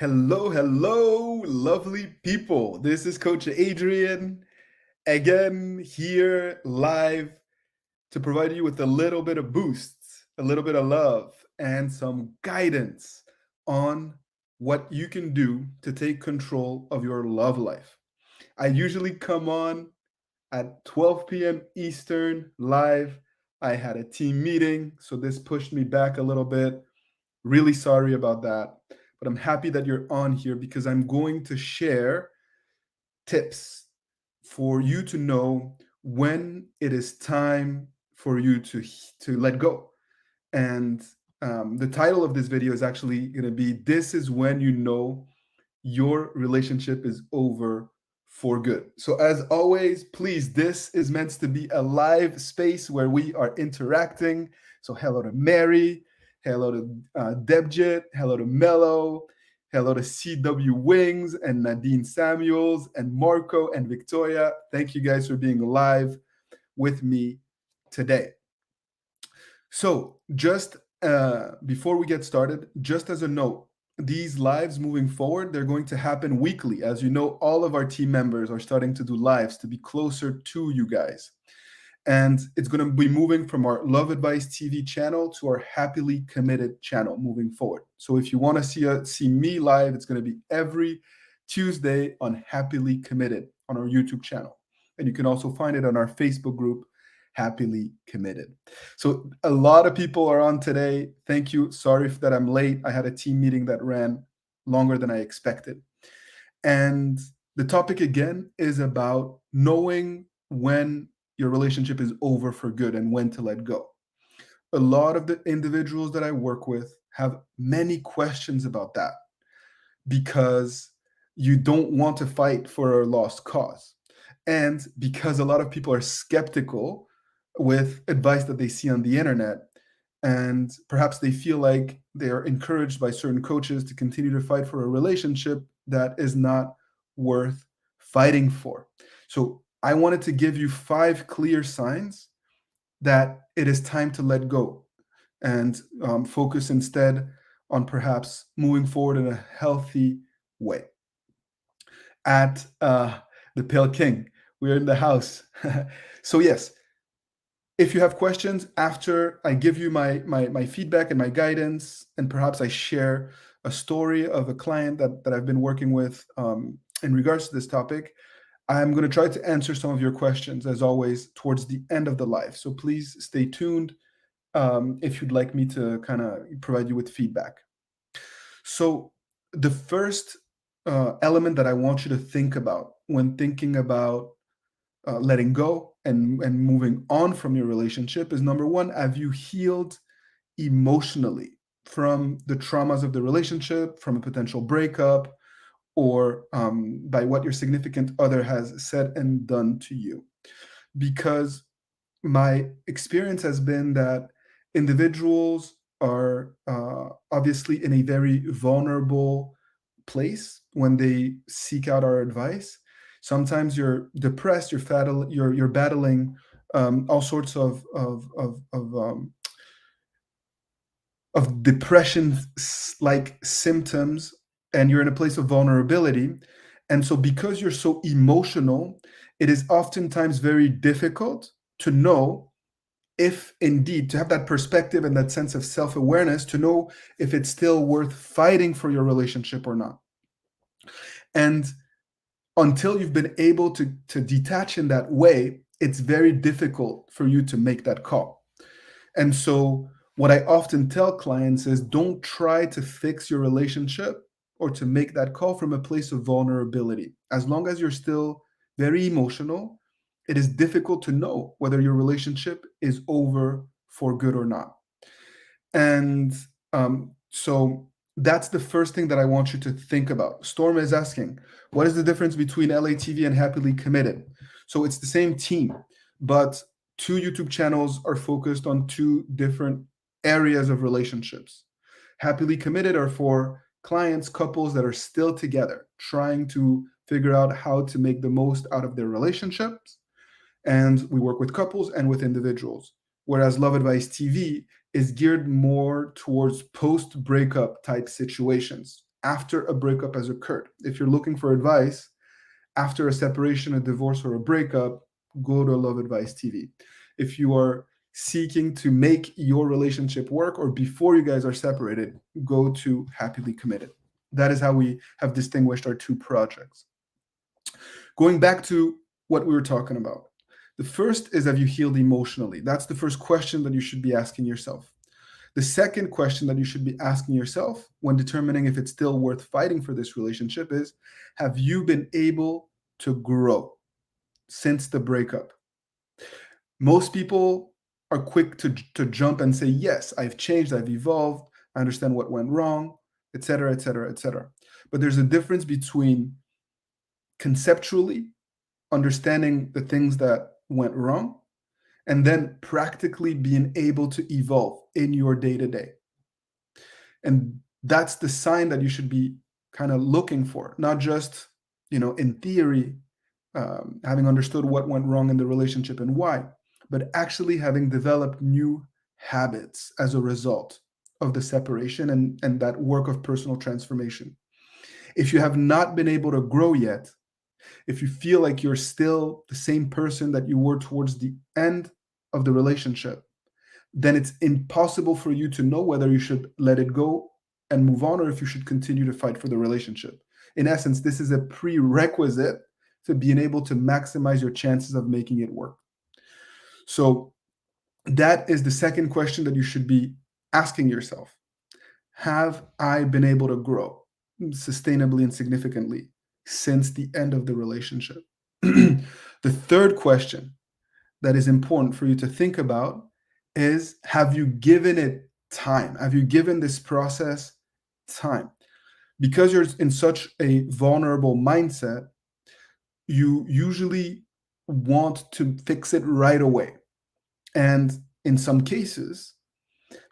Hello, hello, lovely people. This is Coach Adrian again here live to provide you with a little bit of boost, a little bit of love, and some guidance on what you can do to take control of your love life. I usually come on at 12 p.m. Eastern live. I had a team meeting, so this pushed me back a little bit. Really sorry about that. But I'm happy that you're on here because I'm going to share tips for you to know when it is time for you to let go. And the title of this video is actually going to be This is when you know your relationship is over for good. So, as always, please, this is meant to be a live space where we are interacting. So, hello to Mary, hello to Debjit, hello to Mello, hello to CW Wings and Nadine Samuels and Marco and Victoria. Thank you guys for being live with me today. So, just before we get started, just as a note, these lives moving forward, they're going to happen weekly. As you know, all of our team members are starting to do lives to be closer to you guys. And it's going to be moving from our Love Advice TV channel to our Happily Committed channel moving forward. So if you want to see me live, it's going to be every Tuesday on Happily Committed on our YouTube channel. And you can also find it on our Facebook group, Happily Committed. So a lot of people are on today. Thank you. Sorry that I'm late. I had a team meeting that ran longer than I expected. And the topic again is about knowing when your relationship is over for good and when to let go. A lot of the individuals that I work with have many questions about that because you don't want to fight for a lost cause. And because a lot of people are skeptical with advice that they see on the internet, and perhaps they feel like they are encouraged by certain coaches to continue to fight for a relationship that is not worth fighting for. So I wanted to give you 5 clear signs that it is time to let go and focus instead on perhaps moving forward in a healthy way. At the Pale King, we're in the house. So yes, if you have questions after I give you my feedback and my guidance, and perhaps I share a story of a client that I've been working with in regards to this topic, I'm going to try to answer some of your questions, as always, towards the end of the live. So please stay tuned if you'd like me to kind of provide you with feedback. So the first element that I want you to think about when thinking about letting go and moving on from your relationship is, number one, have you healed emotionally from the traumas of the relationship, from a potential breakup, or by what your significant other has said and done to you? Because my experience has been that individuals are obviously in a very vulnerable place when they seek out our advice. Sometimes you're depressed, you're battling all sorts of depression like symptoms, and you're in a place of vulnerability. And so because you're so emotional, it is oftentimes very difficult to know if indeed to have that perspective and that sense of self-awareness to know if it's still worth fighting for your relationship or not. And until you've been able to detach in that way, it's very difficult for you to make that call. And so what I often tell clients is, don't try to fix your relationship or to make that call from a place of vulnerability. As long as you're still very emotional, it is difficult to know whether your relationship is over for good or not. And so that's the first thing that I want you to think about. Storm is asking, what is the difference between LATV and Happily Committed? So it's the same team, but 2 YouTube channels are focused on 2 different areas of relationships. Happily Committed are for clients, couples that are still together, trying to figure out how to make the most out of their relationships. And we work with couples and with individuals. Whereas Love Advice TV is geared more towards post-breakup type situations. after a breakup has occurred. If you're looking for advice after a separation, a divorce, or a breakup, go to Love Advice TV. If you are seeking to make your relationship work or before you guys are separated, go to Happily Committed. That is how we have distinguished our two projects. Going back to what we were talking about. The first is, have you healed emotionally? That's the first question that you should be asking yourself. The second question that you should be asking yourself when determining if it's still worth fighting for this relationship is, have you been able to grow since the breakup? Most people are quick to jump and say, yes, I've changed, I've evolved, I understand what went wrong, etc., etc., etc. But there's a difference between conceptually understanding the things that went wrong and then practically being able to evolve in your day-to-day. And that's the sign that you should be kind of looking for, not just, in theory, having understood what went wrong in the relationship and why, but actually having developed new habits as a result of the separation and that work of personal transformation. If you have not been able to grow yet, if you feel like you're still the same person that you were towards the end of the relationship, then it's impossible for you to know whether you should let it go and move on or if you should continue to fight for the relationship. In essence, this is a prerequisite to being able to maximize your chances of making it work. So that is the second question that you should be asking yourself. Have I been able to grow sustainably and significantly since the end of the relationship? The third question that is important for you to think about is, have you given it time? Have you given this process time? Because you're in such a vulnerable mindset, you usually want to fix it right away. And in some cases,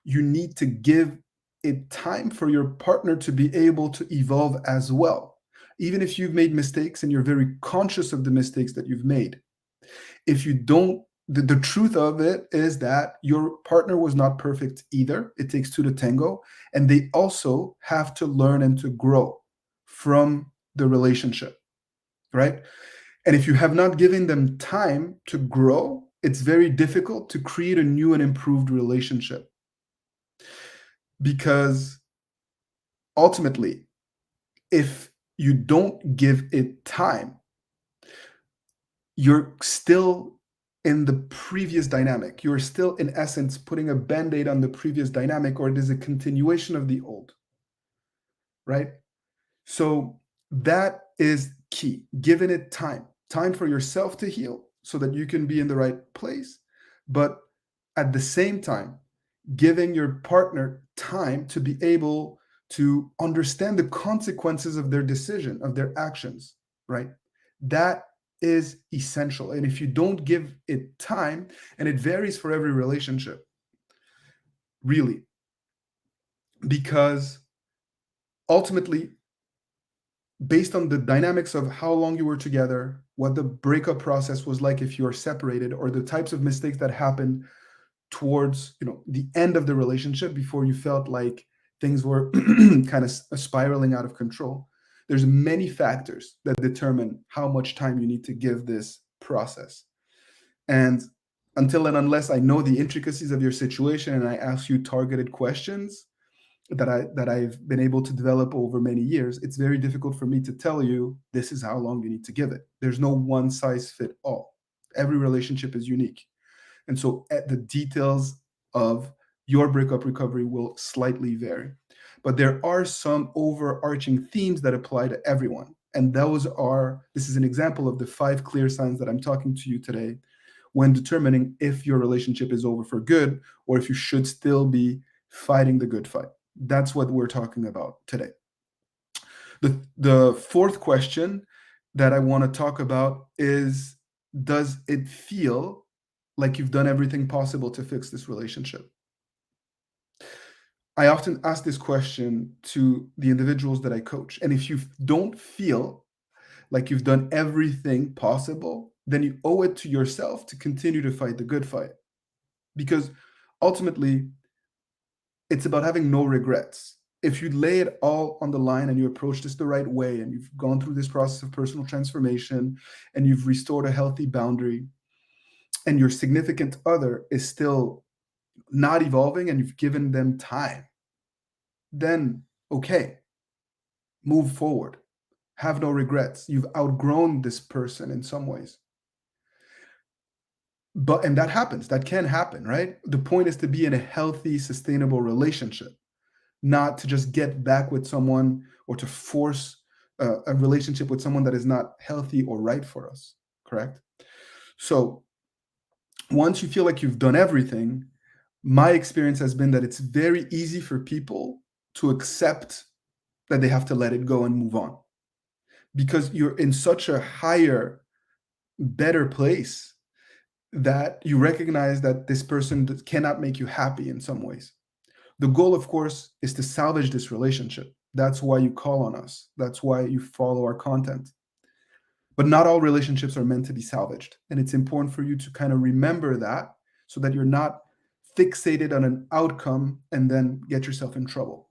you need to give it time for your partner to be able to evolve as well. Even if you've made mistakes and you're very conscious of the mistakes that you've made, if you don't, the truth of it is that your partner was not perfect either. It takes two to tango, and they also have to learn and to grow from the relationship, right? And if you have not given them time to grow, it's very difficult to create a new and improved relationship. Because ultimately, if you don't give it time, you're still in the previous dynamic. You're still, in essence, putting a band-aid on the previous dynamic, or it is a continuation of the old, right? So that is key. Giving it time for yourself to heal so that you can be in the right place, but at the same time, giving your partner time to be able to understand the consequences of their decision, of their actions, right? That is essential. And if you don't give it time, and it varies for every relationship, really, because ultimately, based on the dynamics of how long you were together, what the breakup process was like if you are separated, or the types of mistakes that happened towards the end of the relationship before you felt like things were kind of spiraling out of control, there's many factors that determine how much time you need to give this process. And until and unless I know the intricacies of your situation and I ask you targeted questions that I've been able to develop over many years, it's very difficult for me to tell you this is how long you need to give it. There's no one size fit all. Every relationship is unique. And so the details of your breakup recovery will slightly vary. But there are some overarching themes that apply to everyone. And this is an example of the 5 clear signs that I'm talking to you today when determining if your relationship is over for good or if you should still be fighting the good fight. That's what we're talking about today. The fourth question that I want to talk about is, does it feel like you've done everything possible to fix this relationship? I often ask this question to the individuals that I coach. And if you don't feel like you've done everything possible, then you owe it to yourself to continue to fight the good fight. Because ultimately, it's about having no regrets. if you lay it all on the line and you approach this the right way and you've gone through this process of personal transformation and you've restored a healthy boundary and your significant other is still not evolving and you've given them time, then okay, move forward. Have no regrets. You've outgrown this person in some ways. But and that happens. That can happen, right? The point is to be in a healthy, sustainable relationship, not to just get back with someone or to force a relationship with someone that is not healthy or right for us, correct? So once you feel like you've done everything, my experience has been that it's very easy for people to accept that they have to let it go and move on because you're in such a higher, better place that you recognize that this person cannot make you happy in some ways. The goal, of course, is to salvage this relationship. That's why you call on us. That's why you follow our content. But not all relationships are meant to be salvaged. And it's important for you to kind of remember that so that you're not fixated on an outcome and then get yourself in trouble.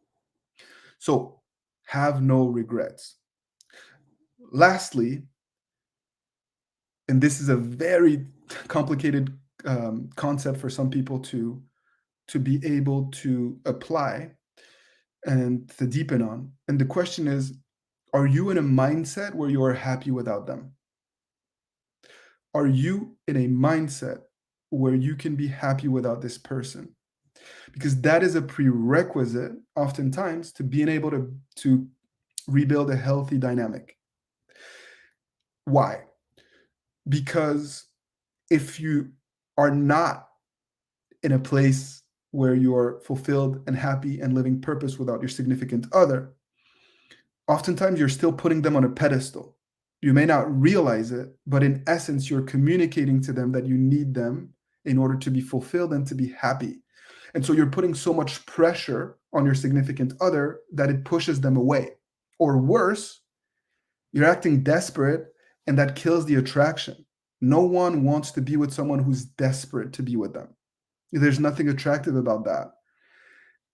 So have no regrets. Lastly, and this is a very complicated concept for some people to be able to apply and to deepen on. And the question is, are you in a mindset where you are happy without them? Are you in a mindset where you can be happy without this person? Because that is a prerequisite, oftentimes, to being able to rebuild a healthy dynamic. Why? Because if you are not in a place where you are fulfilled and happy and living purpose without your significant other, oftentimes you're still putting them on a pedestal. You may not realize it, but in essence, you're communicating to them that you need them in order to be fulfilled and to be happy. And so you're putting so much pressure on your significant other that it pushes them away. Or worse, you're acting desperate and that kills the attraction. No one wants to be with someone who's desperate to be with them. There's nothing attractive about that.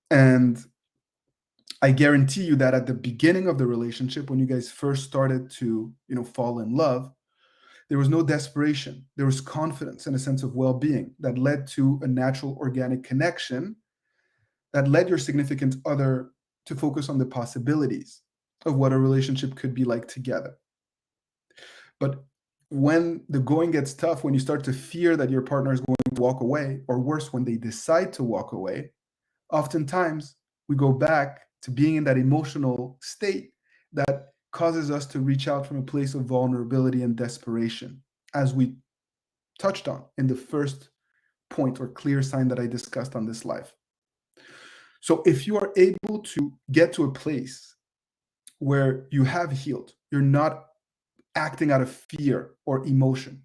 And I guarantee you that at the beginning of the relationship, when you guys first started to, fall in love, there was no desperation. There was confidence and a sense of well-being that led to a natural organic connection that led your significant other to focus on the possibilities of what a relationship could be like together. But when the going gets tough, when you start to fear that your partner is going to walk away, or worse, when they decide to walk away, oftentimes we go back to being in that emotional state that causes us to reach out from a place of vulnerability and desperation, as we touched on in the first point or clear sign that I discussed on this live. So if you are able to get to a place where you have healed, you're not acting out of fear or emotion,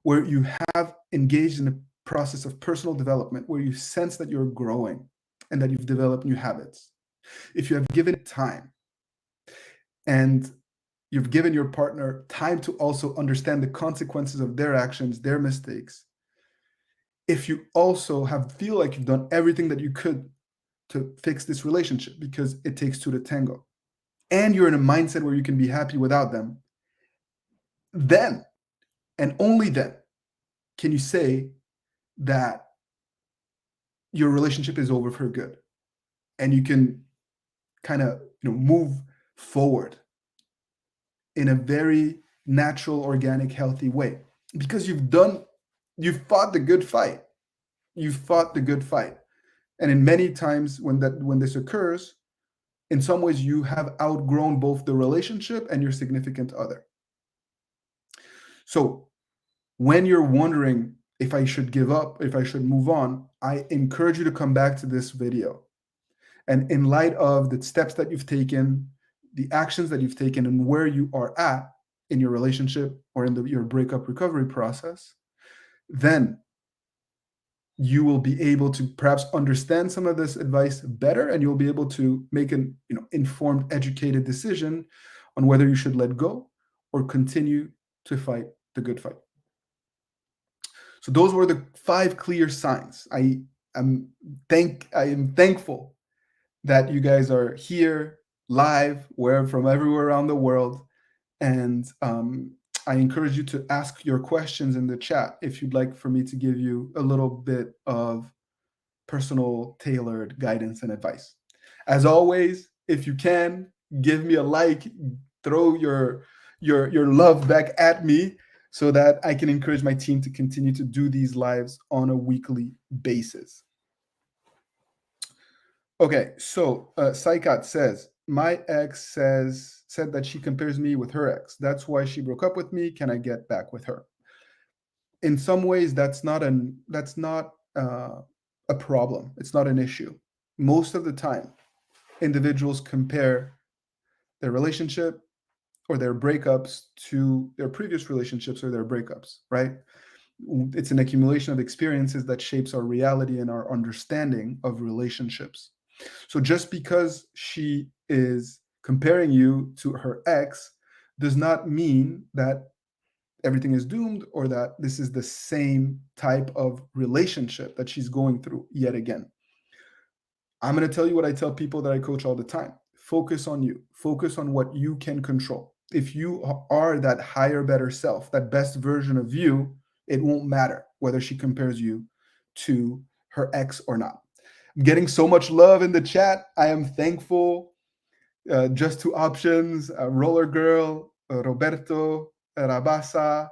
where you have engaged in a process of personal development, where you sense that you're growing and that you've developed new habits, if you have given it time and you've given your partner time to also understand the consequences of their actions, their mistakes, if you also feel like you've done everything that you could to fix this relationship, because it takes two to tango, and you're in a mindset where you can be happy without them, then and only then can you say that your relationship is over for good and you can kind of move forward in a very natural, organic, healthy way, because you've fought the good fight. You've fought the good fight. And in many times when this occurs, in some ways you have outgrown both the relationship and your significant other. So when you're wondering if I should give up, if I should move on, I encourage you to come back to this video. And in light of the steps that you've taken, the actions that you've taken, and where you are at in your relationship or in your breakup recovery process, then you will be able to perhaps understand some of this advice better, and you'll be able to make an informed, educated decision on whether you should let go or continue to fight the good fight. So those were the 5 clear signs. I am thankful that you guys are here live, where from everywhere around the world. And I encourage you to ask your questions in the chat if you'd like for me to give you a little bit of personal, tailored guidance and advice. As always, if you can, give me a like, throw your love back at me so that I can encourage my team to continue to do these lives on a weekly basis. Okay, so Saikat says, my ex said that she compares me with her ex. That's why she broke up with me. Can I get back with her? In some ways, that's not a problem. It's not an issue. Most of the time, individuals compare their relationship or their breakups to their previous relationships or their breakups, right? It's an accumulation of experiences that shapes our reality and our understanding of relationships. So just because she is comparing you to her ex does not mean that everything is doomed or that this is the same type of relationship that she's going through yet again. I'm going to tell you what I tell people that I coach all the time. Focus on you. Focus on what you can control. If you are that higher, better self, that best version of you, it won't matter whether she compares you to her ex or not. I'm getting so much love in the chat. I am thankful. Just two options, Roller Girl, Roberto, Rabasa,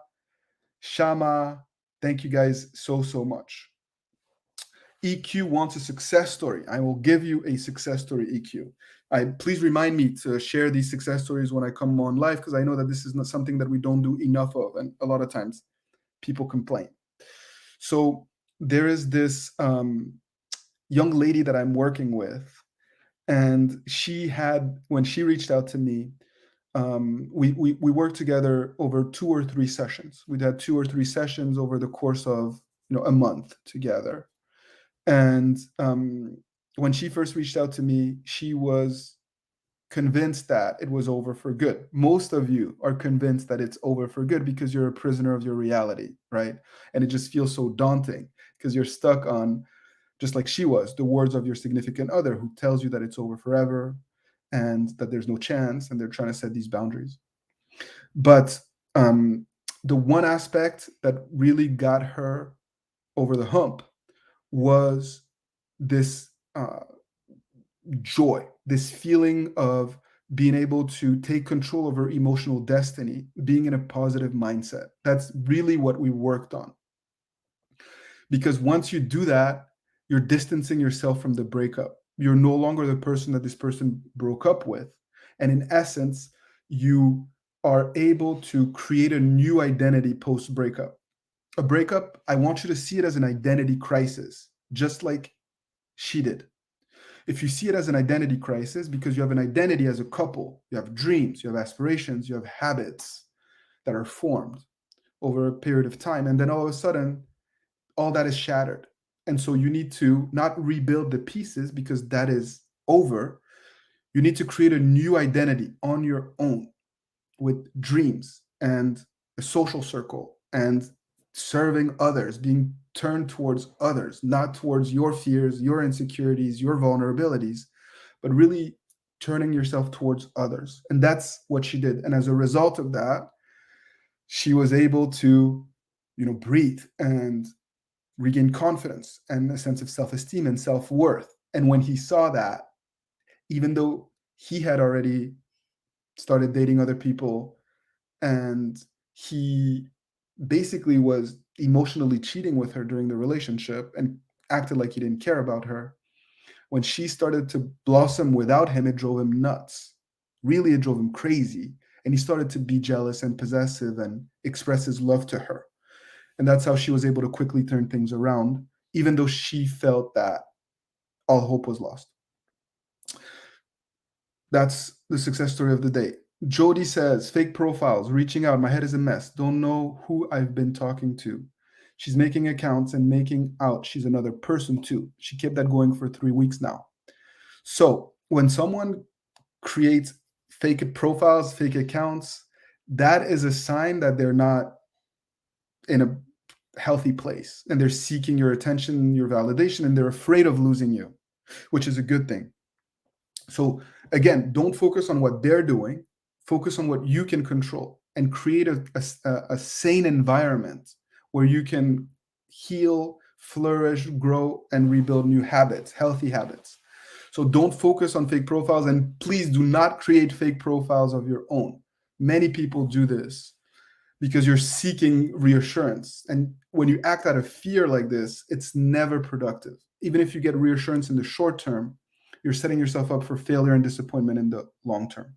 Shama. Thank you guys so, so much. EQ wants a success story. I will give you a success story, EQ. Please remind me to share these success stories when I come on live, because I know that this is not something that we don't do enough of, and a lot of times people complain. So there is this young lady that I'm working with, and when she reached out to me, we worked together over 2 or 3 sessions. We'd had 2 or 3 sessions over the course of a month together. And when she first reached out to me, she was convinced that it was over for good. Most of you are convinced that it's over for good because you're a prisoner of your reality, right? And it just feels so daunting because you're stuck on, just like she was, the words of your significant other who tells you that it's over forever and that there's no chance, and they're trying to set these boundaries. But the one aspect that really got her over the hump was this joy, this feeling of being able to take control of her emotional destiny, being in a positive mindset. That's really what we worked on. Because once you do that, you're distancing yourself from the breakup. You're no longer the person that this person broke up with. And in essence, you are able to create a new identity post breakup. A breakup, I want you to see it as an identity crisis, just like she did. If you see it as an identity crisis, because you have an identity as a couple, you have dreams, you have aspirations, you have habits that are formed over a period of time. And then all of a sudden, all that is shattered. And so you need to not rebuild the pieces because that is over. You need to create a new identity on your own with dreams and a social circle and serving others, being turned towards others, not towards your fears, your insecurities, your vulnerabilities, but really turning yourself towards others. And that's what she did. And as a result of that, she was able to, breathe and regain confidence and a sense of self-esteem and self-worth. And when he saw that, even though he had already started dating other people and he basically was emotionally cheating with her during the relationship and acted like he didn't care about her, when she started to blossom without him, it drove him nuts. Really, it drove him crazy. And he started to be jealous and possessive and express his love to her. And that's how she was able to quickly turn things around, even though she felt that all hope was lost. That's the success story of the day. Jody says, fake profiles, reaching out. My head is a mess. Don't know who I've been talking to. She's making accounts and making out she's another person too. She kept that going for 3 weeks now. So when someone creates fake profiles, fake accounts, that is a sign that they're not in a healthy place and they're seeking your attention, your validation, and they're afraid of losing you, which is a good thing. So again, don't focus on what they're doing, focus on what you can control and create a sane environment where you can heal, flourish, grow, and rebuild new habits, healthy habits. So don't focus on fake profiles, and please do not create fake profiles of your own. Many people do this because you're seeking reassurance. And when you act out of fear like this, it's never productive. Even if you get reassurance in the short term, you're setting yourself up for failure and disappointment in the long term.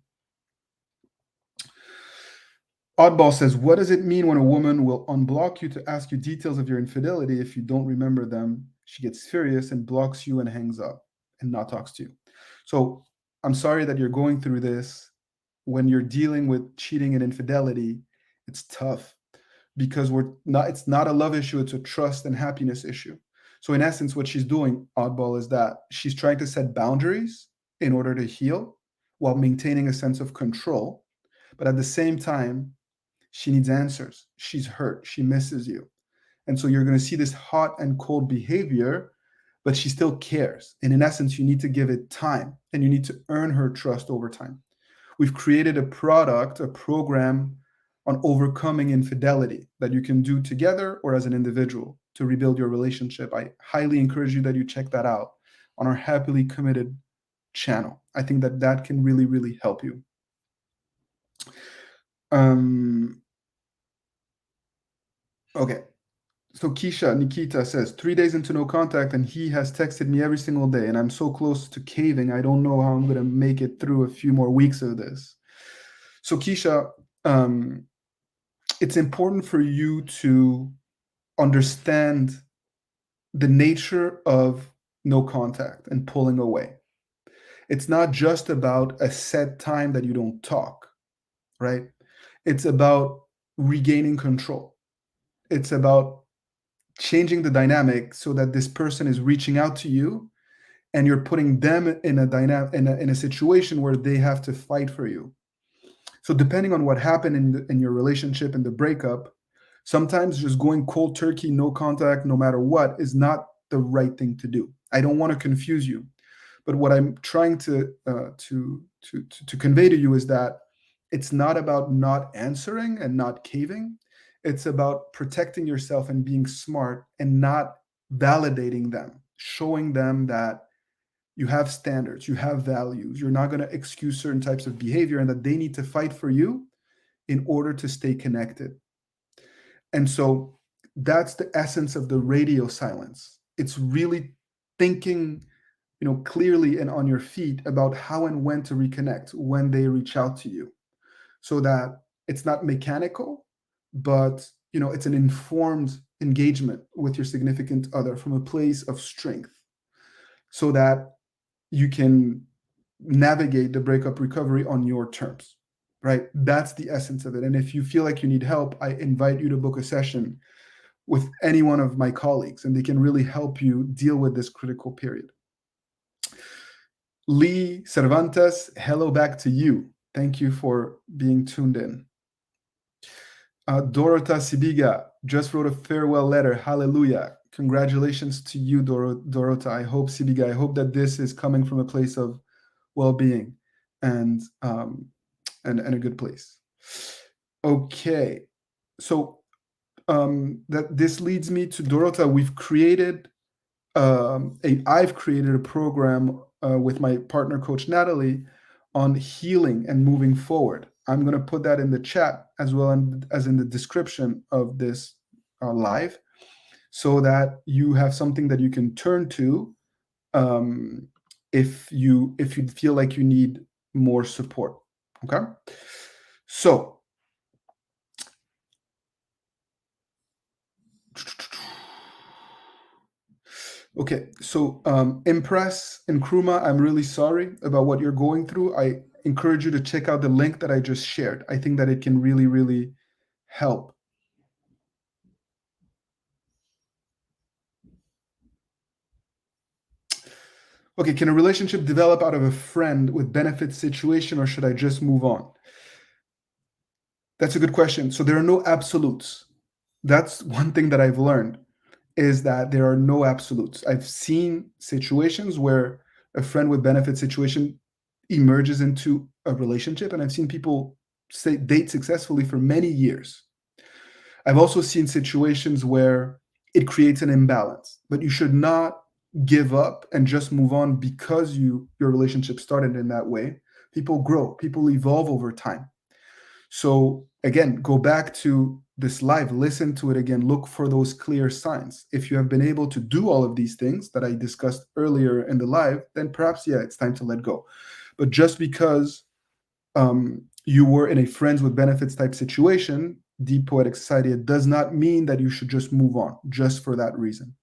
Oddball says, what does it mean when a woman will unblock you to ask you details of your infidelity? If you don't remember them, she gets furious and blocks you and hangs up and not talks to you. So I'm sorry that you're going through this. When you're dealing with cheating and infidelity, it's tough because it's not a love issue, it's a trust and happiness issue. So in essence, what she's doing, Oddball, is that she's trying to set boundaries in order to heal while maintaining a sense of control. But at the same time, she needs answers. She's hurt. She misses you. And so you're going to see this hot and cold behavior, but she still cares. And in essence, you need to give it time and you need to earn her trust over time. We've created a product, a program on overcoming infidelity that you can do together or as an individual to rebuild your relationship. I highly encourage you that you check that out on our Happily Committed channel. I think that that can really, really help you. Okay. So Nikita says, 3 days into no contact, and he has texted me every single day, and I'm so close to caving. I don't know how I'm going to make it through a few more weeks of this. So Keisha, it's important for you to understand the nature of no contact and pulling away. It's not just about a set time that you don't talk, right? It's about regaining control. It's about changing the dynamic so that this person is reaching out to you and you're putting them in a dynamic in a situation where they have to fight for you. So depending on what happened in your relationship and the breakup, sometimes just going cold turkey, no contact, no matter what, is not the right thing to do. I don't want to confuse you, but what I'm trying to convey to you is that it's not about not answering and not caving. It's about protecting yourself and being smart and not validating them, showing them that you have standards, you have values, you're not going to excuse certain types of behavior, and that they need to fight for you in order to stay connected. And so that's the essence of the radio silence. It's really thinking, clearly and on your feet about how and when to reconnect when they reach out to you, so that it's not mechanical, but it's an informed engagement with your significant other from a place of strength, so that you can navigate the breakup recovery on your terms, right? That's the essence of it. And if you feel like you need help, I invite you to book a session with any one of my colleagues, and they can really help you deal with this critical period. Lee Cervantes, hello back to you. Thank you for being tuned in. Dorota Sibiga just wrote a farewell letter. Hallelujah. Congratulations to you, Dorota. I hope, Sibiga, I hope that this is coming from a place of well-being and a good place. Okay. So that this leads me to Dorota. I've created a program with my partner, Coach Natalie, on healing and moving forward. I'm going to put that in the chat as well as in the description of this live, so that you have something that you can turn to if you feel like you need more support. Okay. So Impress and Kruma, I'm really sorry about what you're going through. I encourage you to check out the link that I just shared. I think that it can really, really help. Okay, can a relationship develop out of a friend with benefit situation, or should I just move on? That's a good question. So there are no absolutes. That's one thing that I've learned, is that there are no absolutes. I've seen situations where a friend with benefit situation emerges into a relationship, and I've seen people say date successfully for many years. I've also seen situations where it creates an imbalance, but you should not give up and just move on because your relationship started in that way. People grow, people evolve over time. So again, go back to this live, listen to it again, look for those clear signs. If you have been able to do all of these things that I discussed earlier in the live, then perhaps, yeah, it's time to let go. But just because you were in a friends with benefits type situation, Deep Poetic Society, it does not mean that you should just move on just for that reason.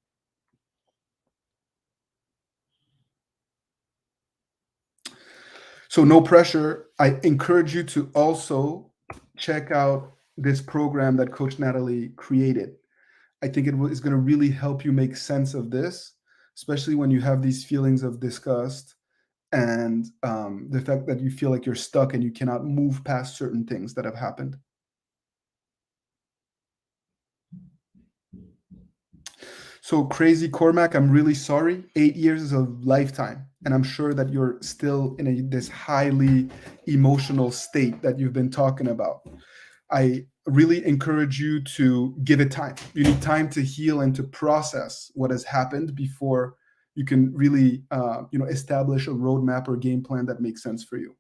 So no pressure. I encourage you to also check out this program that Coach Natalie created. I think is going to really help you make sense of this, especially when you have these feelings of disgust and the fact that you feel like you're stuck and you cannot move past certain things that have happened. So crazy Cormac, I'm really sorry. 8 years is a lifetime, and I'm sure that you're still in this highly emotional state that you've been talking about. I really encourage you to give it time. You need time to heal and to process what has happened before you can really, establish a roadmap or game plan that makes sense for you.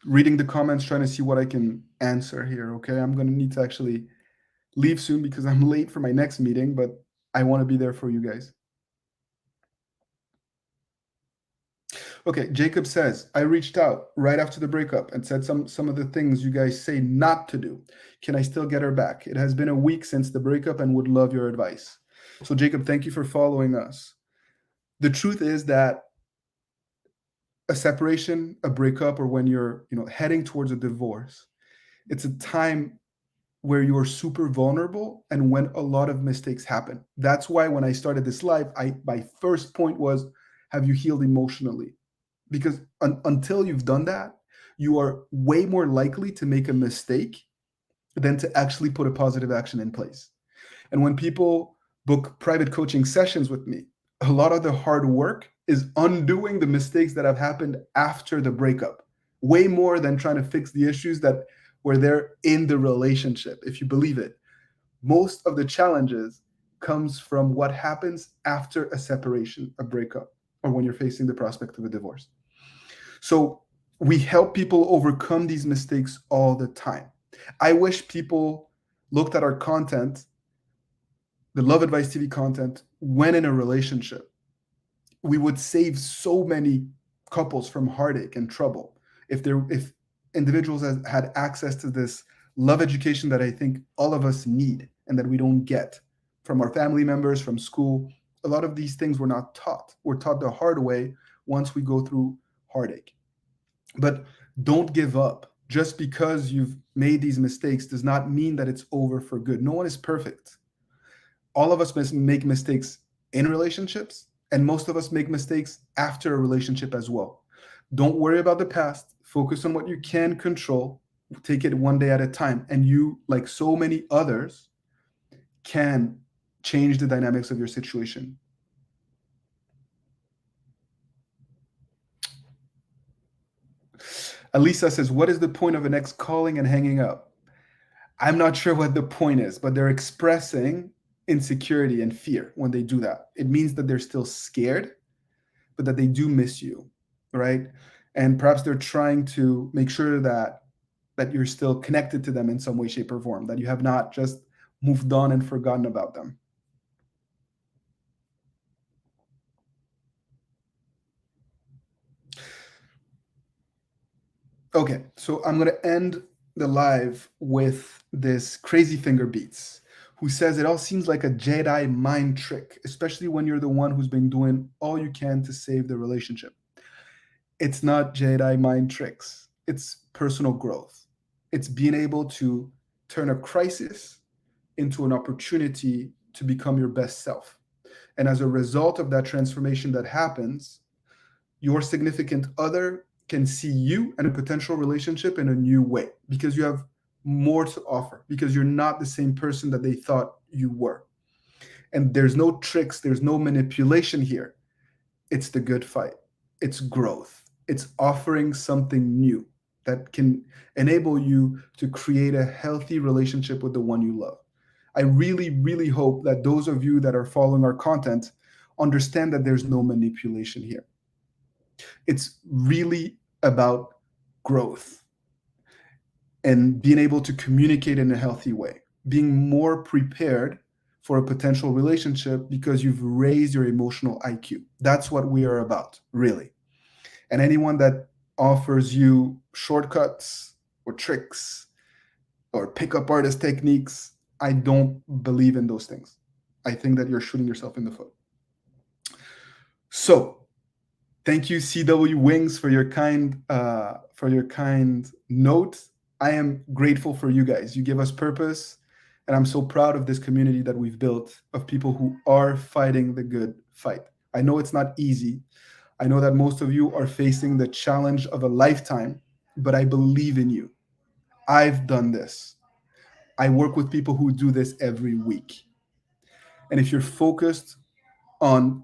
Reading the comments, trying to see what I can answer here. Okay, I'm gonna need to actually leave soon because I'm late for my next meeting, but I want to be there for you guys. Okay, Jacob says, I reached out right after the breakup and said some of the things you guys say not to do. Can I still get her back? It has been a week since the breakup and would love your advice. So Jacob, thank you for following us. The truth is that a separation, a breakup, or when you're, heading towards a divorce, it's a time where you're super vulnerable and when a lot of mistakes happen. That's why when I started this live, my first point was, have you healed emotionally? Because until you've done that, you are way more likely to make a mistake than to actually put a positive action in place. And when people book private coaching sessions with me, a lot of the hard work is undoing the mistakes that have happened after the breakup, way more than trying to fix the issues that were there in the relationship. If you believe it, most of the challenges comes from what happens after a separation, a breakup, or when you're facing the prospect of a divorce. So we help people overcome these mistakes all the time. I wish people looked at our content, the Love Advice TV content, when in a relationship. We would save so many couples from heartache and trouble if individuals had access to this love education that I think all of us need and that we don't get from our family members, from school. A lot of these things we're not taught. We're taught the hard way once we go through heartache. But don't give up. Just because you've made these mistakes does not mean that it's over for good. No one is perfect. All of us make mistakes in relationships, and most of us make mistakes after a relationship as well. Don't worry about the past. Focus on what you can control. Take it one day at a time. And you, like so many others, can change the dynamics of your situation. Alisa says, what is the point of an ex calling and hanging up? I'm not sure what the point is, but they're expressing insecurity and fear when they do that. It means that they're still scared, but that they do miss you, right? And perhaps they're trying to make sure that you're still connected to them in some way, shape, or form, that you have not just moved on and forgotten about them. Okay, so I'm going to end the live with this Crazy Finger Beats, who says it all seems like a Jedi mind trick, especially when you're the one who's been doing all you can to save the relationship. It's not Jedi mind tricks. It's personal growth. It's being able to turn a crisis into an opportunity to become your best self. And as a result of that transformation that happens, your significant other can see you and a potential relationship in a new way because you have more to offer because you're not the same person that they thought you were. And there's no tricks, there's no manipulation here. It's the good fight, it's growth, it's offering something new that can enable you to create a healthy relationship with the one you love. I really, really hope that those of you that are following our content understand that there's no manipulation here. It's really about growth and being able to communicate in a healthy way, being more prepared for a potential relationship because you've raised your emotional IQ. That's what we are about, really. And anyone that offers you shortcuts or tricks or pickup artist techniques, I don't believe in those things. I think that you're shooting yourself in the foot. So, thank you, CW Wings, for your kind note. I am grateful for you guys. You give us purpose, and I'm so proud of this community that we've built of people who are fighting the good fight. I know it's not easy. I know that most of you are facing the challenge of a lifetime, but I believe in you. I've done this. I work with people who do this every week. And if you're focused on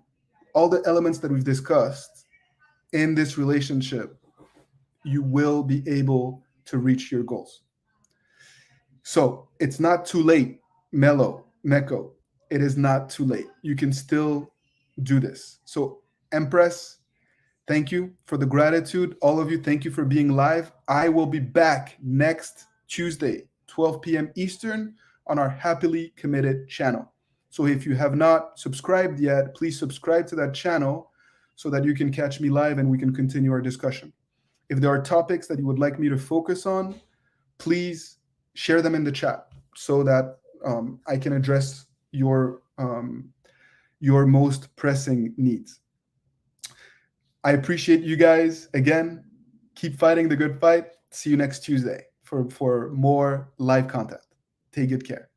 all the elements that we've discussed in this relationship, you will be able to reach your goals. So it's not too late, Meko. It is not too late. You can still do this. So, Empress, thank you for the gratitude. All of you, thank you for being live. I will be back next Tuesday, 12 p.m. Eastern, on our Happily Committed channel. So if you have not subscribed yet, please subscribe to that channel so that you can catch me live and we can continue our discussion. If there are topics that you would like me to focus on, please share them in the chat so that I can address your most pressing needs. I appreciate you guys. Again, keep fighting the good fight. See you next Tuesday for more live content. Take good care.